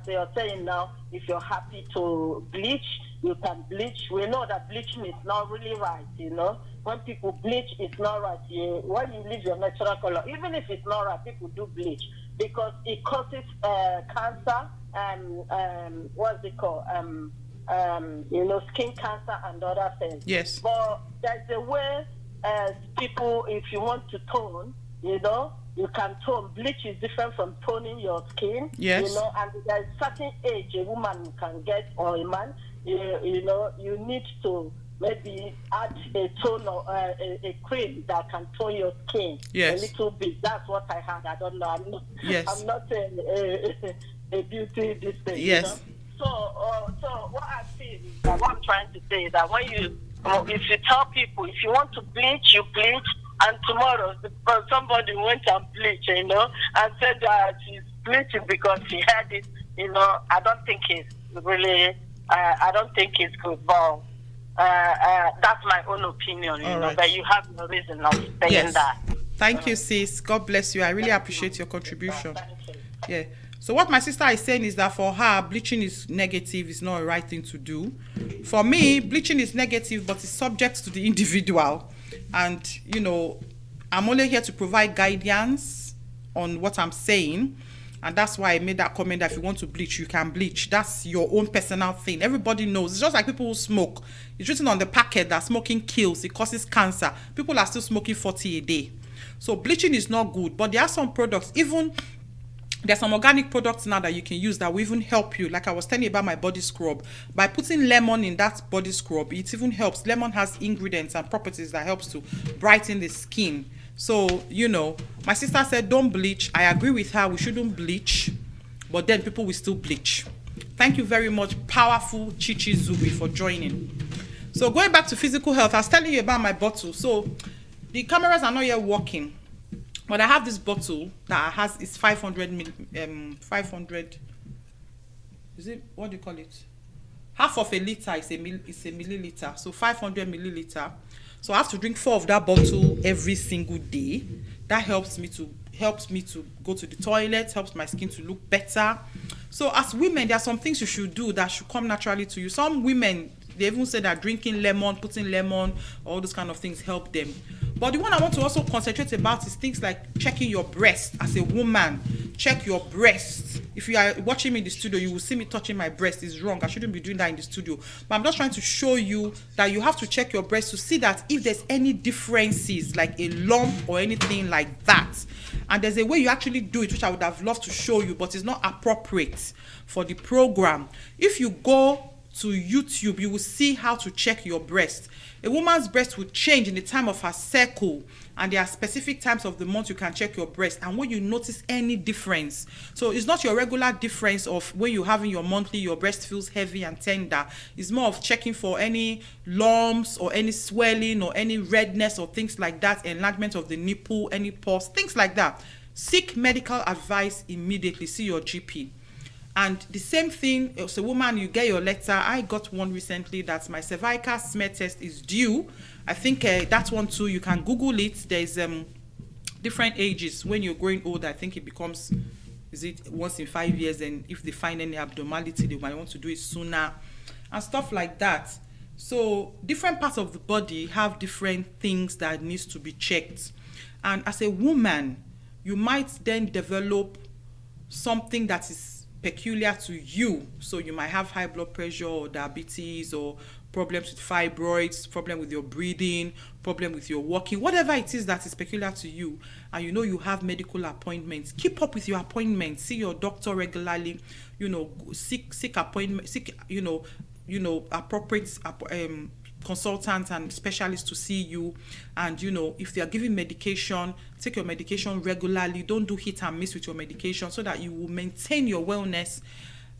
you're saying now, if you're happy to bleach, you can bleach. We know that bleaching is not really right, you know. When people bleach, it's not right. When you leave your natural color, even if it's not right, people do bleach because it causes cancer and what's it called? You know, skin cancer and other things.
Yes.
But there's a way people, if you want to tone, you know, you can tone. Bleach is different from toning your skin.
Yes.
You know, and there's certain age a woman can get or a man. You know, you need to maybe add a tone or a cream that can tone your skin
Yes.
a little bit. That's what I had. I don't know.
Yes.
I'm not a beauty this thing.
Yes.
You know? So what I feel is that what I'm trying to say is that when if you tell people if you want to bleach, you bleach, and tomorrow somebody went and bleached, you know, and said that she's bleaching because she had it, you know, I don't think it's really. I don't think it's good, but that's my own opinion, you know.
Right.
But you have no reason of saying
Yes.
that.
Thank you, sis. God bless you. I really appreciate your contribution.
Thank you.
Yeah. So what my sister is saying is that for her, bleaching is negative. It's not a right thing to do. For me, bleaching is negative, but it's subject to the individual. And, you know, I'm only here to provide guidance on what I'm saying. And that's why I made that comment that if you want to bleach, you can bleach. That's your own personal thing. Everybody knows. It's just like people who smoke. It's written on the packet that smoking kills. It causes cancer. People are still smoking 40 a day. So bleaching is not good. But there are some products, even there's some organic products now that you can use that will even help you. Like I was telling you about my body scrub. By putting lemon in that body scrub, it even helps. Lemon has ingredients and properties that helps to brighten the skin. So, you know, my sister said don't bleach. I agree with her. We shouldn't bleach. But then people will still bleach. Thank you very much, powerful Chichi Zubi, for joining. So going back to physical health, I was telling you about my bottle. So the cameras are not yet working. But I have this bottle that has is 500 500. Is it, what do you call it? Half of a liter is a milliliter, so 500 milliliter. So I have to drink 4 of that bottle every single day. That helps me to go to the toilet, helps my skin to look better. So as women, there are some things you should do that should come naturally to you. Some women, they even say that drinking lemon, putting lemon, all those kind of things help them. But the one I want to also concentrate about is things like checking your breast. As a woman, check your breast. If you are watching me in the studio, you will see me touching my breast. It's wrong. I shouldn't be doing that in the studio. But I'm just trying to show you that you have to check your breast to see that if there's any differences, like a lump or anything like that. And there's a way you actually do it, which I would have loved to show you, but it's not appropriate for the program. If you go to YouTube, you will see how to check your breast. A woman's breast will change in the time of her cycle, and there are specific times of the month you can check your breast, and when you notice any difference. So it's not your regular difference of when you're having your monthly, your breast feels heavy and tender. It's more of checking for any lumps or any swelling or any redness or things like that, enlargement of the nipple, any pus, things like that. Seek medical advice immediately. See your GP. And the same thing, as a woman, you get your letter. I got one recently that my cervical smear test is due. I think that one too, you can Google it. There's different ages. When you're growing old, I think it becomes, is it once in 5 years? And if they find any abnormality, they might want to do it sooner and stuff like that. So different parts of the body have different things that needs to be checked. And as a woman, you might then develop something that is peculiar to you. So you might have high blood pressure or diabetes or problems with fibroids, problem with your breathing, problem with your walking, whatever it is that is peculiar to you, and you know you have medical appointments, keep up with your appointments, see your doctor regularly, you know, seek appointment, seek, appropriate consultants and specialists to see you. And you know, if they are giving medication, take your medication regularly. Don't do hit and miss with your medication, so that you will maintain your wellness.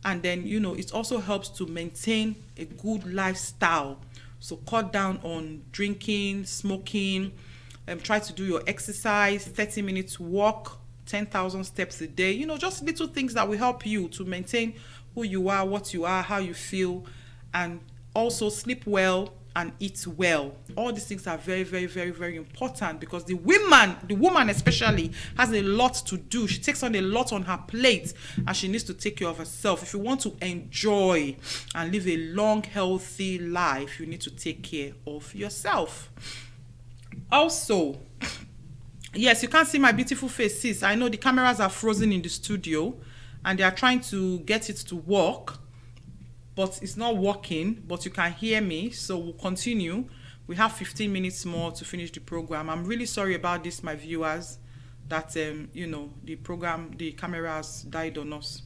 And then, you know, it also helps to maintain a good lifestyle. So cut down on drinking, smoking, try to do your exercise, 30 minutes walk, 10,000 steps a day. You know, just little things that will help you to maintain who you are, what you are, how you feel. And also sleep well and eat well. All these things are very, very, very, very important, because the woman especially has a lot to do. She takes on a lot on her plate, and she needs to take care of herself. If you want to enjoy and live a long, healthy life, you need to take care of yourself. Also, yes, you can't see my beautiful face, sis. I know the cameras are frozen in the studio and they are trying to get it to work, but it's not working. But you can hear me, so we'll continue. We have 15 minutes more to finish the program. I'm really sorry about this, my viewers, that the cameras died on us.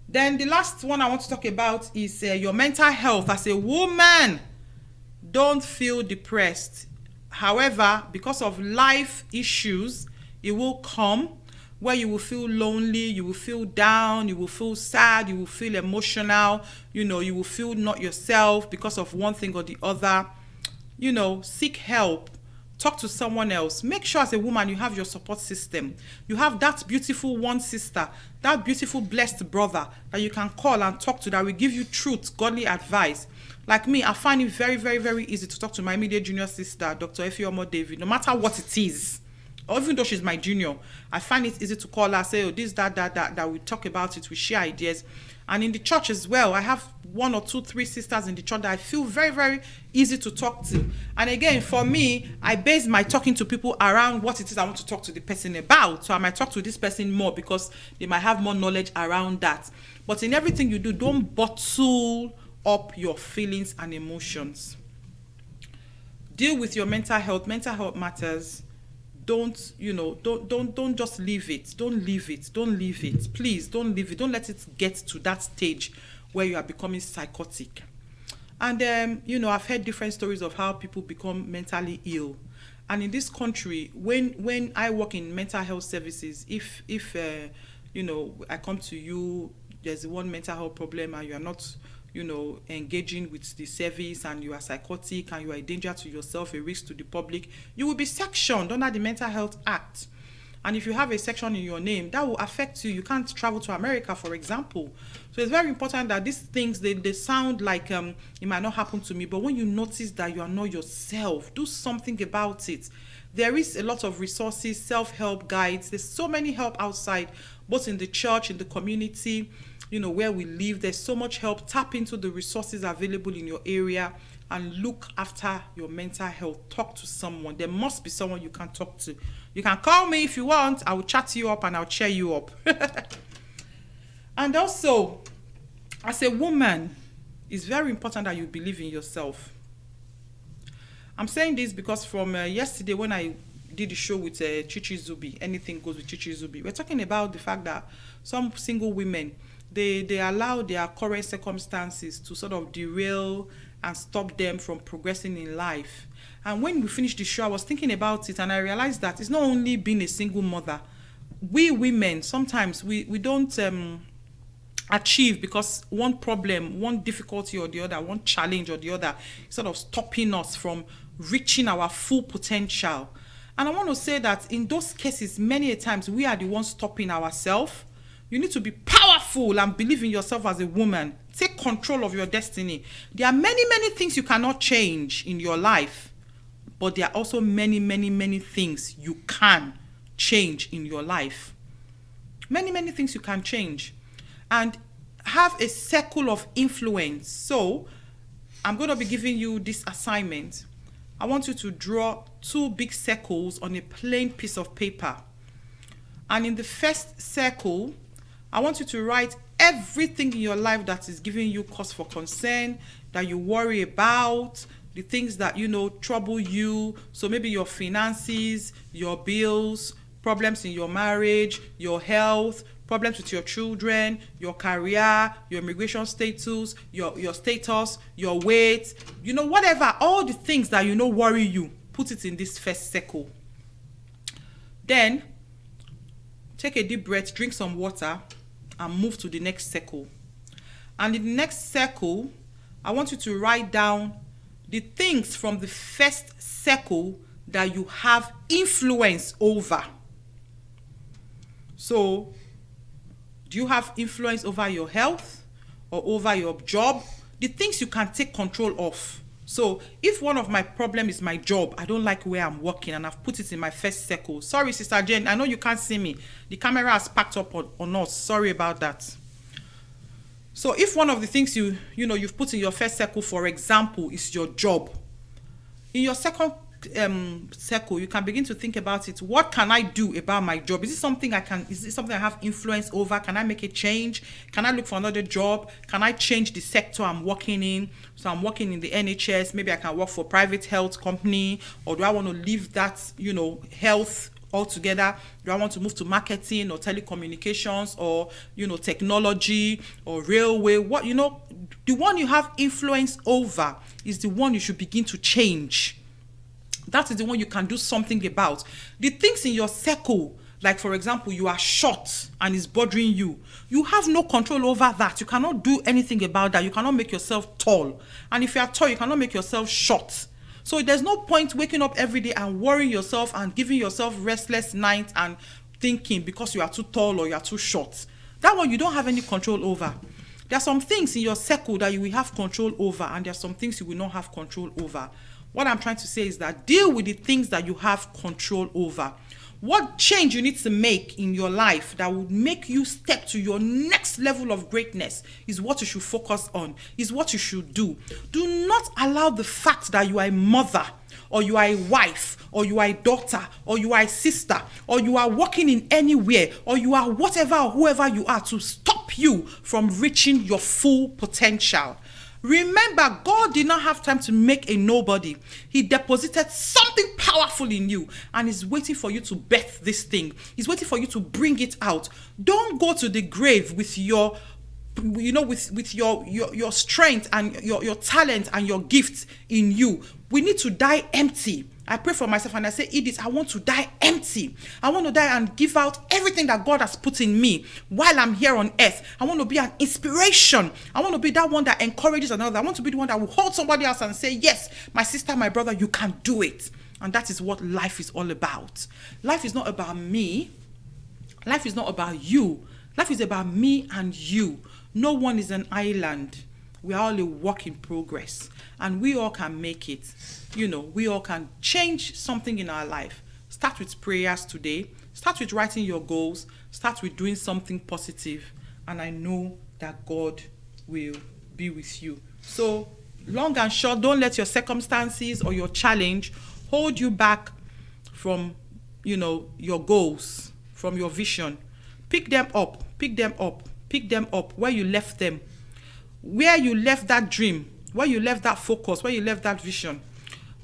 Then the last one I want to talk about is your mental health. As a woman, don't feel depressed. However, because of life issues, it will come where you will feel lonely, you will feel down, you will feel sad, you will feel emotional, you will feel not yourself because of one thing or the other. Seek help. Talk to someone else. Make sure as a woman you have your support system. You have that beautiful one sister, that beautiful blessed brother that you can call and talk to, that will give you truth, godly advice. Like me, I find it very, very, very easy to talk to my immediate junior sister, Dr. Efiomo David, no matter what it is. Or even though she's my junior, I find it easy to call her, say, oh, this, that we talk about it, we share ideas. And in the church as well, I have 1 or 2, 3 sisters in the church that I feel very, very easy to talk to. And again, for me, I base my talking to people around what it is I want to talk to the person about. So I might talk to this person more because they might have more knowledge around that. But in everything you do, don't bottle up your feelings and emotions. Deal with your mental health. Mental health matters. Don't just leave it. Don't leave it. Please don't leave it. Don't let it get to that stage where you are becoming psychotic. And I've heard different stories of how people become mentally ill. And in this country, when I work in mental health services, if I come to you, there's one mental health problem and you are not engaging with the service, and you are psychotic and you are a danger to yourself, a risk to the public, you will be sectioned under the Mental Health Act. And if you have a section in your name, that will affect you. You can't travel to America, for example. So it's very important that these things, they sound like it might not happen to me, but when you notice that you are not yourself, do something about it. There is a lot of resources, self-help guides. There's so many help outside, both in the church, in the community, where we live. There's so much help. Tap into the resources available in your area and look after your mental health. Talk to someone. There must be someone you can talk to. You can call me if you want. I will chat you up and I'll cheer you up. And also, as a woman, it's very important that you believe in yourself. I'm saying this because from yesterday when I did the show with Chichi Zubi, Anything Goes with Chichi Zubi, we're talking about the fact that some single women, they allow their current circumstances to sort of derail and stop them from progressing in life. And when we finished the show, I was thinking about it and I realized that it's not only being a single mother. We women, sometimes we don't achieve because one problem, one difficulty or the other, one challenge or the other is sort of stopping us from reaching our full potential. And I want to say that in those cases, many a times we are the ones stopping ourselves. You need to be powerful and believe in yourself as a woman. Take control of your destiny. There are many, many things you cannot change in your life, but there are also many, many, many things you can change in your life. Many, many things you can change. And have a circle of influence. So I'm going to be giving you this assignment. I want you to draw 2 big circles on a plain piece of paper. And in the first circle, I want you to write everything in your life that is giving you cause for concern, that you worry about, the things that, trouble you. So maybe your finances, your bills, problems in your marriage, your health, problems with your children, your career, your immigration status, your status, your weight, whatever, all the things that worry you, put it in this first circle. Then take a deep breath, drink some water, and move to the next circle. And in the next circle, I want you to write down the things from the first circle that you have influence over. So, do you have influence over your health or over your job? The things you can take control of. So, if one of my problem is my job, I don't like where I'm working, and I've put it in my first circle. Sorry, Sister Jane, I know you can't see me. The camera has packed up on us. Sorry about that. So, if one of the things you've put in your first circle, for example, is your job, in your second circle, you can begin to think about it. What can I do about my job? Is it something I have influence over? Can I make a change? Can I look for another job? Can I change the sector I'm working in? So I'm working in the NHS. Maybe I can work for a private health company, or do I want to leave that, health altogether? Do I want to move to marketing or telecommunications or, technology or railway? The one you have influence over is the one you should begin to change. That is the one you can do something about. The things in your circle, like for example, you are short and it's bothering you. You have no control over that. You cannot do anything about that. You cannot make yourself tall. And if you are tall, you cannot make yourself short. So there's no point waking up every day and worrying yourself and giving yourself restless nights and thinking because you are too tall or you are too short. That one you don't have any control over. There are some things in your circle that you will have control over, and there are some things you will not have control over. What I'm trying to say is that deal with the things that you have control over. What change you need to make in your life that would make you step to your next level of greatness is what you should focus on, is what you should do. Do not allow the fact that you are a mother, or you are a wife, or you are a daughter, or you are a sister, or you are working in anywhere, or you are whatever or whoever you are, to stop you from reaching your full potential. Remember, God did not have time to make a nobody. He deposited something powerful in you and is waiting for you to birth this thing. He's waiting for you to bring it out. Don't go to the grave with your with your strength and your talent and your gifts in you. We need to die empty. I pray for myself and I say, Edith, I want to die empty. I want to die and give out everything that God has put in me while I'm here on earth. I want to be an inspiration. I want to be that one that encourages another. I want to be the one that will hold somebody else and say, yes, my sister, my brother, you can do it. And that is what life is all about. Life is not about me. Life is not about you. Life is about me and you. No one is an island. We are all a work in progress. And we all can make it. We all can change something in our life. Start with prayers today. Start with writing your goals. Start with doing something positive. And I know that God will be with you. So, long and short, don't let your circumstances or your challenge hold you back from, your goals, from your vision. Pick them up, pick them up, pick them up where you left them. Where you left that dream, where you left that focus, where you left that vision.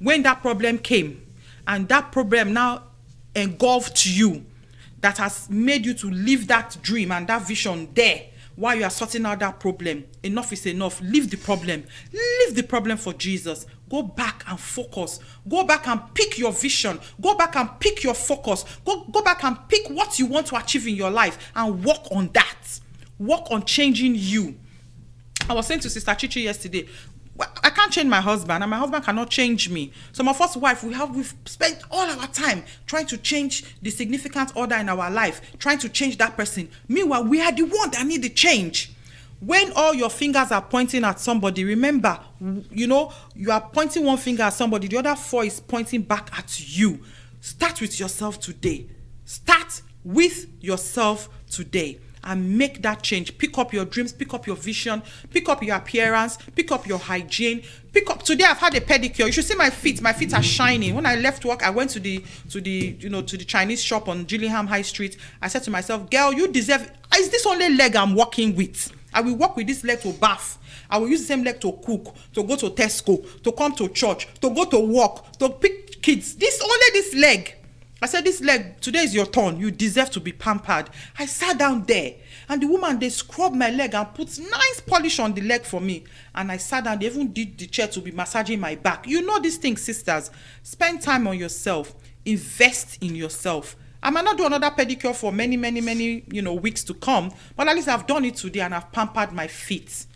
When that problem came, and that problem now engulfed you, that has made you to leave that dream and that vision there while you are sorting out that problem. Enough is enough. Leave the problem. Leave the problem for Jesus. Go back and focus. Go back and pick your vision. Go back and pick your focus. Go back and pick what you want to achieve in your life and work on that. Work on changing you. I was saying to Sister Chichi yesterday, I can't change my husband, and my husband cannot change me. Some of us wives, we've spent all our time trying to change the significant order in our life, trying to change that person. Meanwhile, we are the one that need the change. When all your fingers are pointing at somebody, remember, you are pointing one finger at somebody, the other four is pointing back at you. Start with yourself today. Start with yourself today. and make that change. Pick up your dreams, pick up your vision, pick up your appearance, pick up your hygiene, pick up. Today I've had a pedicure. You should see my feet. My feet are shining. When I left work, I went to the Chinese shop on Gillingham High Street. I said to myself, girl, you deserve, is this only leg I'm walking with? I will walk with this leg to bath. I will use the same leg to cook, to go to Tesco, to come to church, to go to work, to pick kids. Only this leg. I said, this leg, today is your turn. You deserve to be pampered. I sat down there, and the woman, they scrubbed my leg and put nice polish on the leg for me. And I sat down. They even did the chair to be massaging my back. You know these things, sisters. Spend time on yourself. Invest in yourself. I might not do another pedicure for many, weeks to come, but at least I've done it today and I've pampered my feet.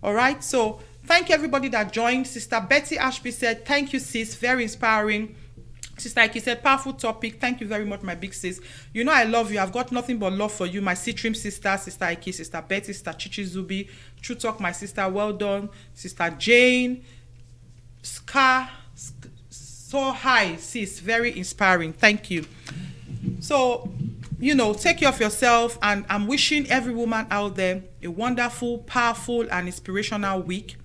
All right? So thank you, everybody that joined. Sister Betty Ashby said, thank you, sis. Very inspiring. Sister Ike said, powerful topic. Thank you very much, my big sis. You know I love you. I've got nothing but love for you. My CTRIM sister, Sister Ike, Sister Betty, Sister Chichi Zubi, True Talk, my sister, well done. Sister Jane, Scar, so high, sis. Very inspiring. Thank you. So, take care of yourself. And I'm wishing every woman out there a wonderful, powerful, and inspirational week.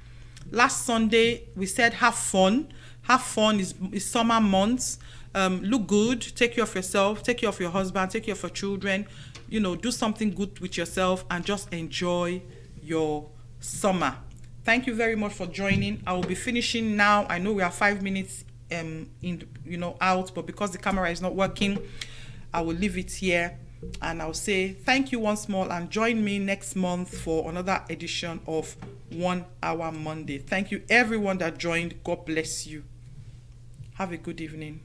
Last Sunday, we said have fun. Have fun. It's summer months. Look good. Take care of yourself. Take care of your husband. Take care of your children. Do something good with yourself and just enjoy your summer. Thank you very much for joining. I will be finishing now. I know we are 5 minutes out, but because the camera is not working, I will leave it here. And I'll say thank you once more, and join me next month for another edition of 1 Hour Monday. Thank you, everyone that joined. God bless you. Have a good evening.